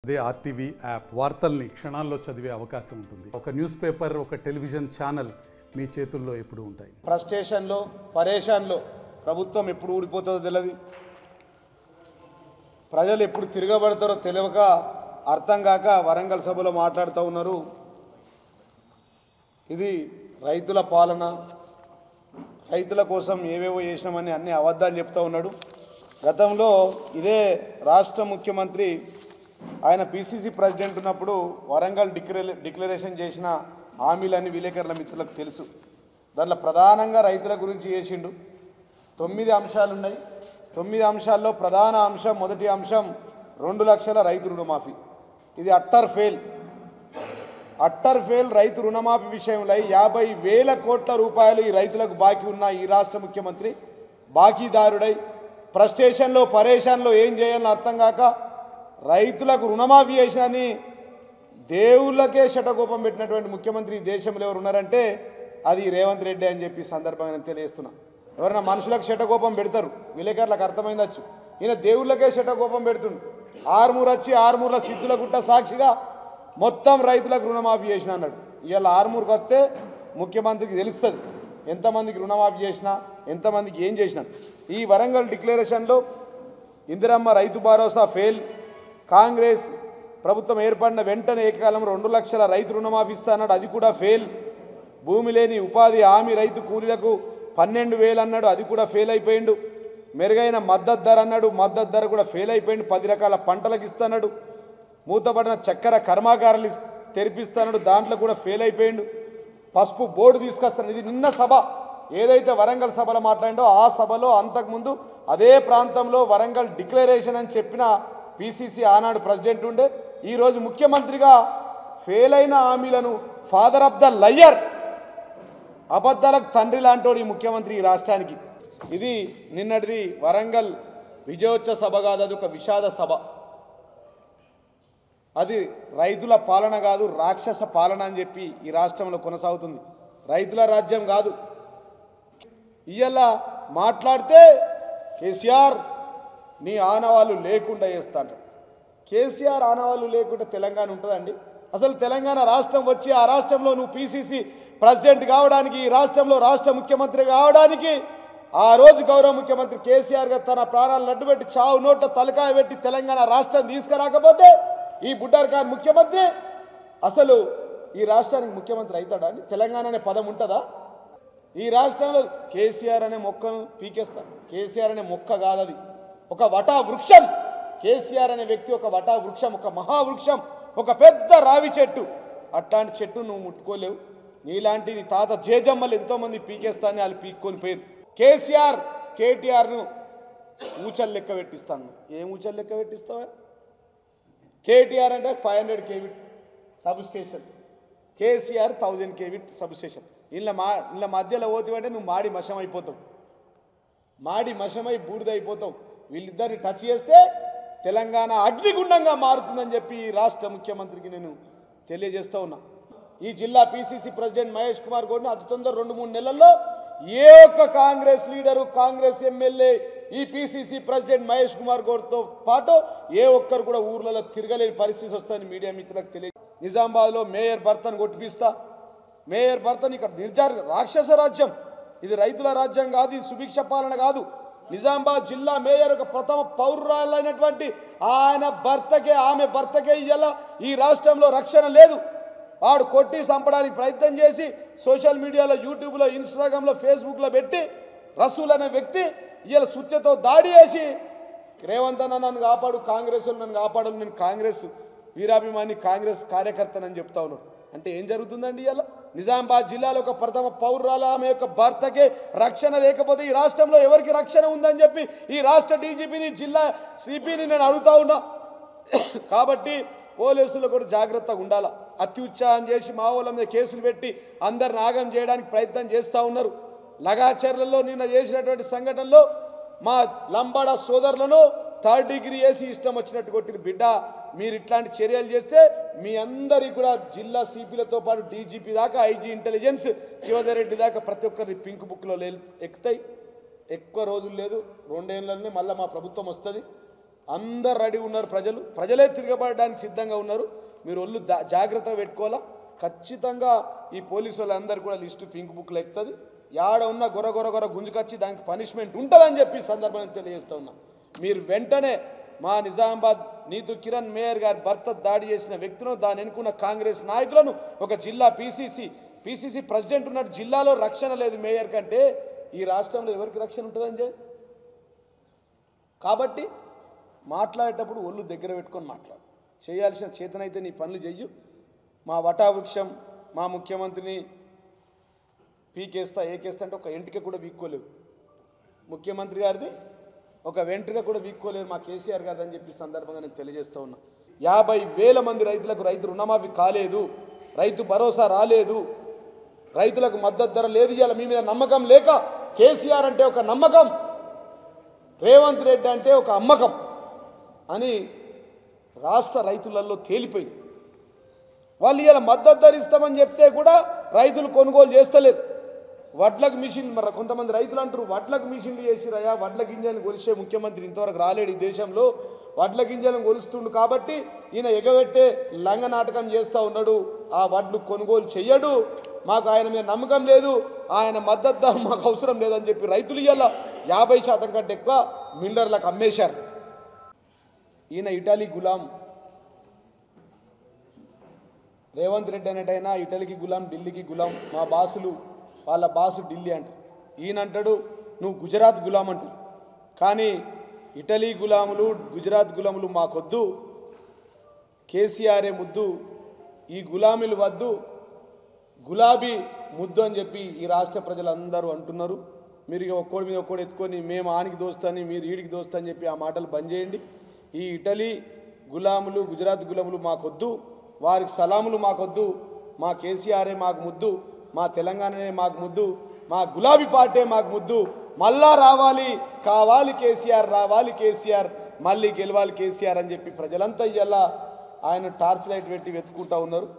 అదే RTV app వార్తల్ని క్షణాల్లో చదివే అవకాశం ఉంటుంది. ఒక న్యూస్ పేపర్, ఒక టెలివిజన్ ఛానల్ మీ చేతుల్లో ఎప్పుడు ఉంటాయి. ఫ్రస్ట్రేషన్లో, పరేషాన్లో ప్రభుత్వం ఎప్పుడు ఊడిపోతుందో తెలియదు, ప్రజలు ఎప్పుడు తిరగబడతారో తెలియక అర్థం కాక వరంగల్ సభలో మాట్లాడుతూ ఉన్నారు. ఇది రైతుల పాలన, రైతుల కోసం ఏవేవో చేసినామని అన్ని అబద్ధాలు చెప్తూ ఉన్నాడు. గతంలో ఇదే రాష్ట్ర ముఖ్యమంత్రి ఆయన పిసిసి ప్రెసిడెంట్ ఉన్నప్పుడు వరంగల్ డిక్లరేషన్ చేసిన హామీలన్నీ విలేకరుల మిత్రులకు తెలుసు. దాంట్లో ప్రధానంగా రైతుల గురించి చేసిండు. 9 అంశాలు ఉన్నాయి. 9 అంశాల్లో ప్రధాన అంశం, మొదటి అంశం 2 లక్షల రైతు రుణమాఫీ. ఇది అట్టర్ ఫెయిల్. రైతు రుణమాఫీ విషయంలో 50,000 కోట్ల రూపాయలు ఈ రైతులకు బాకీ ఉన్న ఈ రాష్ట్ర ముఖ్యమంత్రి బాకీదారుడై ఫ్రస్ట్రేషన్లో, పరేషాన్లో ఏం చేయాలని అర్థం కాక రైతులకు రుణమాఫీ చేసినని దేవుళ్ళకే శటకోపం పెట్టినటువంటి ముఖ్యమంత్రి ఈ దేశంలో ఎవరు ఉన్నారంటే అది రేవంత్ రెడ్డి అని చెప్పి సందర్భంగా నేను తెలియజేస్తున్నా. ఎవరైనా మనుషులకు శటకోపం పెడతారు, విలేకరులకు అర్థమైందచ్చు. ఈయన దేవుళ్ళకే శటకోపం పెడుతుండు. ఆర్మూర్ వచ్చి ఆర్మూర్ల సిద్ధుల గుట్ట సాక్షిగా మొత్తం రైతులకు రుణమాఫీ చేసిన అన్నాడు. ఇవాళ ఆర్మూర్కి వస్తే ముఖ్యమంత్రికి తెలుస్తుంది ఎంతమందికి రుణమాఫీ చేసినా, ఎంతమందికి ఏం చేసినా. ఈ వరంగల్ డిక్లరేషన్లో ఇందిరమ్మ రైతు భరోసా ఫెయిల్, కాంగ్రెస్ ప్రభుత్వం ఏర్పడిన వెంటనే ఏకకాలం 2 లక్షల రైతు రుణమాఫీ ఇస్తా అన్నాడు, అది కూడా ఫెయిల్. భూమి లేని ఉపాధి హామీ రైతు కూలీలకు 12,000 అన్నాడు, అది కూడా ఫెయిల్ అయిపోయిండు. మెరుగైన మద్దతు ధర అన్నాడు, మద్దతు ధర కూడా ఫెయిల్ అయిపోయిండు. 10 రకాల పంటలకు ఇస్తున్నాడు. మూతపడిన చక్కెర కర్మాగారాలు తెరిపిస్తున్నాడు, దాంట్లో కూడా ఫెయిల్ అయిపోయిండు. పసుపు బోర్డు తీసుకొస్తాడు. ఇది నిన్న సభ ఏదైతే వరంగల్ సభలో మాట్లాడిండో ఆ సభలో అంతకుముందు అదే ప్రాంతంలో వరంగల్ డిక్లరేషన్ అని చెప్పిన పిసిసి ఆనాడు ప్రెసిడెంట్ ఉండే. ఈరోజు ముఖ్యమంత్రిగా ఫెయిల్ అయిన హామీలను ఫాదర్ ఆఫ్ ద లయర్, అబద్ధాలకు తండ్రి లాంటోడు ఈ ముఖ్యమంత్రి ఈ రాష్ట్రానికి. ఇది నిన్నటిది వరంగల్ విజయోత్సవ సభ కాదు, అది ఒక విషాద సభ. అది రైతుల పాలన కాదు, రాక్షస పాలన అని చెప్పి ఈ రాష్ట్రంలో కొనసాగుతుంది. రైతుల రాజ్యం కాదు. ఇవాళ మాట్లాడితే కేసీఆర్ నీ ఆనవాళ్ళు లేకుండా చేస్తాడు. కేసీఆర్ ఆనవాళ్ళు లేకుండా తెలంగాణ ఉంటుందండి? అసలు తెలంగాణ రాష్ట్రం వచ్చి ఆ రాష్ట్రంలో నువ్వు పిసిసి ప్రెసిడెంట్ కావడానికి, ఈ రాష్ట్రంలో రాష్ట్ర ముఖ్యమంత్రి కావడానికి ఆ రోజు గౌరవ ముఖ్యమంత్రి కేసీఆర్ గారు తన ప్రాణాలను అడ్డుపెట్టి చావు నోట తలకాయ పెట్టి తెలంగాణ రాష్ట్రం తీసుకురాకపోతే ఈ బుడ్డార్ ఖాన్ ముఖ్యమంత్రి అసలు ఈ రాష్ట్రానికి ముఖ్యమంత్రి అవుతాడా అండి? తెలంగాణ అనే పదం ఉంటుందా ఈ రాష్ట్రంలో? కేసీఆర్ అనే మొక్కను పీకేస్తాడు. కేసీఆర్ అనే మొక్క కాదు, అది ఒక వటా వృక్షం. కేసీఆర్ అనే వ్యక్తి ఒక వటా వృక్షం, ఒక మహావృక్షం, ఒక పెద్ద రావి చెట్టు. అట్లాంటి చెట్టు నువ్వు ముట్టుకోలేవు. నీలాంటిది తాత జేజమ్మలు ఎంతోమంది పీకేస్తానని వాళ్ళు పీక్కొని పోయారు. కేటీఆర్ను ఊచలు లెక్క పెట్టిస్తాను. ఏం ఊచలు లెక్క పెట్టిస్తావా? కేటీఆర్ అంటే 500 kV sub station, KCR 1000 kV sub station. ఇలా మధ్యలో పోతావంటే నువ్వు మాడి మషం అయిపోతావు, మాడి మషమై బూడిదైపోతావు. వీళ్ళిద్దరిని టచ్ చేస్తే తెలంగాణ అగ్నిగుండంగా మారుతుందని చెప్పి రాష్ట్ర ముఖ్యమంత్రికి నేను తెలియజేస్తూ ఉన్నా. ఈ జిల్లా పిసిసి ప్రెసిడెంట్ మహేష్ కుమార్ గౌడ్ని అతి తొందర 2-3 నెలల్లో ఏ ఒక్క కాంగ్రెస్ లీడరు, కాంగ్రెస్ ఎమ్మెల్యే ఈ పిసిసి ప్రెసిడెంట్ మహేష్ కుమార్ గౌడ్తో పాటు ఏ ఒక్కరు కూడా ఊర్లలో తిరగలేని పరిస్థితి వస్తుందని మీడియా మిత్రులకు తెలియదు. నిజామాబాద్లో మేయర్ భర్తను కొట్టిపిస్తా. మేయర్ భర్తను ఇక్కడ రాక్షస రాజ్యం. ఇది రైతుల రాజ్యం కాదు, ఇది సుభిక్ష పాలన కాదు. నిజామాబాద్ జిల్లా మేయర్ ఒక ప్రథమ పౌరురాలైనటువంటి ఆమె భర్తకే ఇలా ఈ రాష్ట్రంలో రక్షణ లేదు. వాడు కొట్టి చంపడానికి ప్రయత్నం చేసి సోషల్ మీడియాలో, యూట్యూబ్లో, ఇన్స్టాగ్రామ్లో, ఫేస్బుక్లో పెట్టి రసూల్ అనే వ్యక్తి ఇలా సుత్యతో దాడి చేసి రేవంత్ అన్న నన్ను కాపాడు, కాంగ్రెస్ నన్ను కాపాడు, నేను కాంగ్రెస్ వీరాభిమాని, కాంగ్రెస్ కార్యకర్తనని చెప్తా ఉన్నాడు. అంటే ఏం జరుగుతుందండి? ఇలా నిజామాబాద్ జిల్లాలో ఒక ప్రథమ పౌరురాలు ఆమె యొక్క భర్తకే రక్షణ లేకపోతే ఈ రాష్ట్రంలో ఎవరికి రక్షణ ఉందని చెప్పి ఈ రాష్ట్ర డీజీపీని, జిల్లా సిపిని నేను అడుగుతా ఉన్నా. కాబట్టి పోలీసులు కూడా జాగ్రత్తగా ఉండాలా. అత్యుత్సాహం చేసి మా వాళ్ళ మీద కేసులు పెట్టి అందరిని ఆగం చేయడానికి ప్రయత్నం చేస్తూ ఉన్నారు. లగాచర్లలో నిన్న చేసినటువంటి సంఘటనలో మా లంబాడ సోదరులను 3rd డిగ్రీ చేసి ఇష్టం వచ్చినట్టు కొట్టిన బిడ్డ. మీరు ఇట్లాంటి చర్యలు చేస్తే మీ అందరికీ కూడా జిల్లా సిపిలతో పాటు డీజీపీ దాకా, ఐజీ ఇంటెలిజెన్స్ శివధర్ రెడ్డి దాకా ప్రతి ఒక్కరిని పింక్ బుక్లో ఎక్కుతాయి. ఎక్కువ రోజులు లేదు, 2 ఏళ్ళలోనే మళ్ళీ మా ప్రభుత్వం వస్తుంది. అందరు రెడీ ఉన్నారు, ప్రజలే తిరగబడడానికి సిద్ధంగా ఉన్నారు. మీరు ఒళ్ళు జాగ్రత్తగా పెట్టుకోవాలా. ఖచ్చితంగా ఈ పోలీసు వాళ్ళందరూ కూడా లిస్టు పింక్ బుక్లో ఎక్కుతుంది. యాడ ఉన్న గొర గుంజుకొచ్చి దానికి పనిష్మెంట్ ఉంటుందని చెప్పి సందర్భంగా తెలియజేస్తూ ఉన్నా. మీరు వెంటనే మా నిజామాబాద్ నీతు కిరణ్ మేయర్ గారి భర్త దాడి చేసిన వ్యక్తులను, దాని ఎన్నుకున్న కాంగ్రెస్ నాయకులను, ఒక జిల్లా పిసిసి ప్రెసిడెంట్ ఉన్నట్టు జిల్లాలో రక్షణ లేదు మేయర్ కంటే ఈ రాష్ట్రంలో ఎవరికి రక్షణ ఉంటుందని చెప్పి. కాబట్టి మాట్లాడేటప్పుడు ఒళ్ళు దగ్గర పెట్టుకొని మాట్లాడు. చేయాల్సిన చేతనైతే నీ పనులు చెయ్యు. మా వటావృక్షం మా ముఖ్యమంత్రిని పీకేస్తా ఏకేస్తా అంటే ఒక ఎంటిక కూడా వీక్కోలేవు. ముఖ్యమంత్రి గారిది ఒక వెంట్రుక కూడా వీక్కోలేరు మా కేసీఆర్ గారిది అని చెప్పి సందర్భంగా నేను తెలియజేస్తూ ఉన్నా. 50,000 మంది రైతులకు రైతు రుణమాఫీ కాలేదు, రైతు భరోసా రాలేదు, రైతులకు మద్దతు ధర లేదు. ఇవాళ మీ మీద నమ్మకం లేక కేసీఆర్ అంటే ఒక నమ్మకం, రేవంత్ రెడ్డి అంటే ఒక అమ్మకం అని రాష్ట్ర రైతులలో తేలిపోయింది. వాళ్ళు ఇలా మద్దతు ధర ఇస్తామని చెప్తే కూడా రైతులు కొనుగోలు చేస్తలేరు. వడ్లకు మిషన్లు, మరి కొంతమంది రైతులు అంటారు వడ్లకు మిషన్లు చేసిరయా, వడ్ల గింజలను కొలిసే ముఖ్యమంత్రి ఇంతవరకు రాలేడు ఈ దేశంలో, వడ్ల గింజలను కొలుస్తుండు కాబట్టి ఈయన ఎగబెట్టే లంగ నాటకం చేస్తూ ఉన్నాడు, ఆ వడ్లు కొనుగోలు చెయ్యడు, మాకు ఆయన మీద నమ్మకం లేదు, ఆయన మద్దతు ధర మాకు అవసరం లేదని చెప్పి రైతులు ఇవాళ 50% కంటే ఎక్కువ మిల్లర్లకు అమ్మేశారు. ఈయన ఇటలీ గులాం, రేవంత్ రెడ్డి అనేటైనా ఇటలీకి గులాం, ఢిల్లీకి గులాం. మా బాసులు వాళ్ళ బాసు ఢిల్లీ అంటారు, ఈయనంటాడు నువ్వు గుజరాత్ గులాం అంటారు. కానీ ఇటలీ గులాములు గుజరాత్ గులాములు మాకొద్దు, కేసీఆరే ముద్దు, ఈ గులామీలు వద్దు, గులాబీ ముద్దు అని చెప్పి ఈ రాష్ట్ర ప్రజలందరూ అంటున్నారు. మీరు ఇక ఒక్కోడి మీద ఒక్కోడు ఎత్తుకొని మేము ఆనికి దోస్తని మీరు ఈడికి దోస్తని చెప్పి ఆ మాటలు బంద్ చేయండి. ఈ ఇటలీ గులాములు గుజరాత్ గులాములు మాకొద్దు, వారికి సలాములు మాకొద్దు, మా కేసీఆరే మాకు ముద్దు, మా తెలంగాణనే మాకు ముద్దు, మా గులాబీ పార్టీ మాకు ముద్దు, మళ్ళా రావాలి కావాలి కేసీఆర్, రావాలి కేసీఆర్, మళ్ళీ గెలవాలి కేసీఆర్ అని చెప్పి ప్రజలంతా ఇలా ఆయన టార్చ్ లైట్ పెట్టి వెతుకుంటా ఉన్నారు.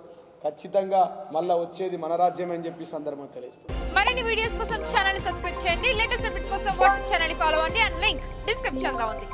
ఖచ్చితంగా మళ్ళా వచ్చేది మన రాజ్యం అని చెప్పి సందర్భంగా తెలియజేస్తుంది. మరిన్ని వీడియోస్ కోసం ఛానల్ ని సబ్స్క్రైబ్ చేయండి, లేటెస్ట్ అప్డేట్స్ కోసం వాట్సాప్ ఛానల్ ని ఫాలో అవ్వండి, అండ్ లింక్ డిస్క్రిప్షన్ లో ఉంది.